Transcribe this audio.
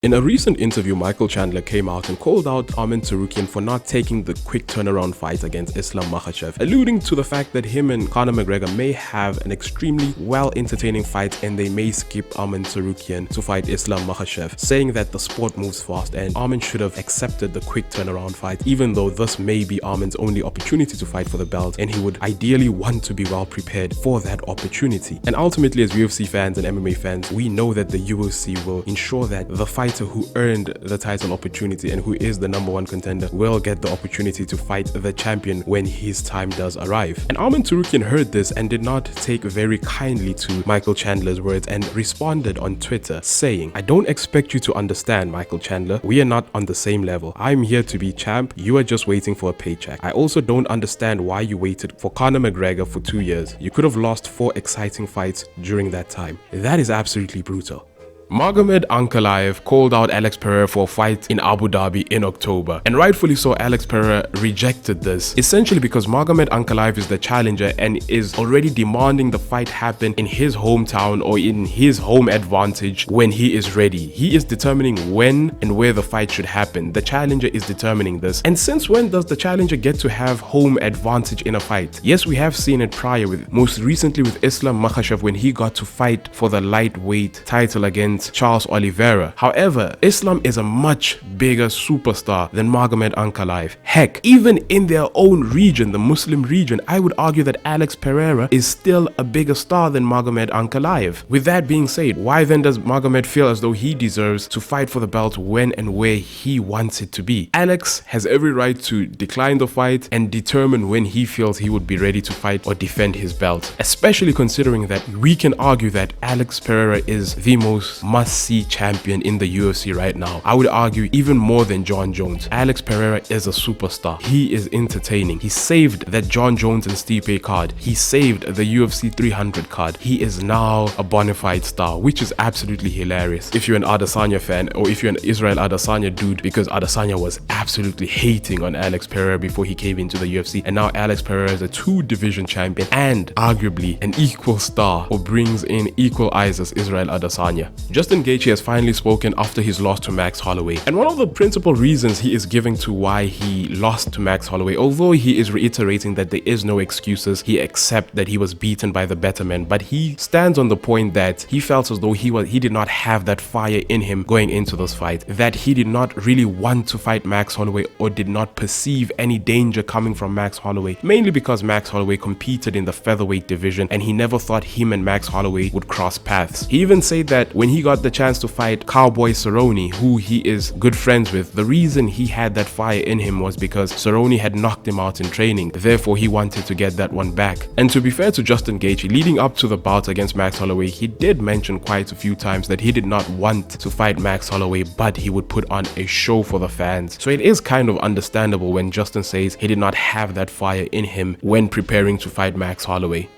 In a recent interview, Michael Chandler came out and called out Arman Tsarukyan for not taking the quick turnaround fight against Islam Makhachev, alluding to the fact that him and Conor McGregor may have an extremely well-entertaining fight and they may skip Arman Tsarukyan to fight Islam Makhachev, saying that the sport moves fast and Arman should have accepted the quick turnaround fight, even though this may be Arman's only opportunity to fight for the belt and he would ideally want to be well prepared for that opportunity. And ultimately, as UFC fans and MMA fans, we know that the UFC will ensure that the fighter who earned the title opportunity and who is the #1 contender will get the opportunity to fight the champion when his time does arrive. And Arman Tsarukyan heard this and did not take very kindly to Michael Chandler's words and responded on Twitter saying, "I don't expect you to understand, Michael Chandler. We are not on the same level. I'm here to be champ. You are just waiting for a paycheck. I also don't understand why you waited for Conor McGregor for 2 years. You could have lost 4 exciting fights during that time." That is absolutely brutal. Magomed Ankalaev called out Alex Pereira for a fight in Abu Dhabi in October, and rightfully so. Alex Pereira rejected this, essentially because Magomed Ankalaev is the challenger and is already demanding the fight happen in his hometown or in his home advantage when he is ready. He is determining when and where the fight should happen. The challenger is determining this. And since when does the challenger get to have home advantage in a fight? Yes, we have seen it prior, most recently with Islam Makhachev when he got to fight for the lightweight title against Charles Oliveira. However, Islam is a much bigger superstar than Magomed Ankalaev. Heck, even in their own region, the Muslim region, I would argue that Alex Pereira is still a bigger star than Magomed Ankalaev. With that being said, why then does Magomed feel as though he deserves to fight for the belt when and where he wants it to be? Alex has every right to decline the fight and determine when he feels he would be ready to fight or defend his belt, especially considering that we can argue that Alex Pereira is the most must-see champion in the UFC right now. I would argue even more than Jon Jones. Alex Pereira is a superstar. He is entertaining. He saved that Jon Jones and Stipe card. He saved the UFC 300 card. He is now a bona fide star, which is absolutely hilarious if you're an Adesanya fan or if you're an Israel Adesanya dude, because Adesanya was absolutely hating on Alex Pereira before he came into the UFC, and now Alex Pereira is a 2-division champion and arguably an equal star or brings in equal eyes as Israel Adesanya. Justin Gaethje has finally spoken after his loss to Max Holloway, and one of the principal reasons he is giving to why he lost to Max Holloway, although he is reiterating that there is no excuses, he accepts that he was beaten by the better man, but he stands on the point that he felt as though he did not have that fire in him going into this fight, that he did not really want to fight Max Holloway or did not perceive any danger coming from Max Holloway, mainly because Max Holloway competed in the featherweight division and he never thought him and Max Holloway would cross paths. He even said that when he got the chance to fight Cowboy Cerrone, who he is good friends with, the reason he had that fire in him was because Cerrone had knocked him out in training, therefore he wanted to get that one back. And to be fair to Justin Gaethje, leading up to the bout against Max Holloway, he did mention quite a few times that he did not want to fight Max Holloway, but he would put on a show for the fans. So it is kind of understandable when Justin says he did not have that fire in him when preparing to fight Max Holloway.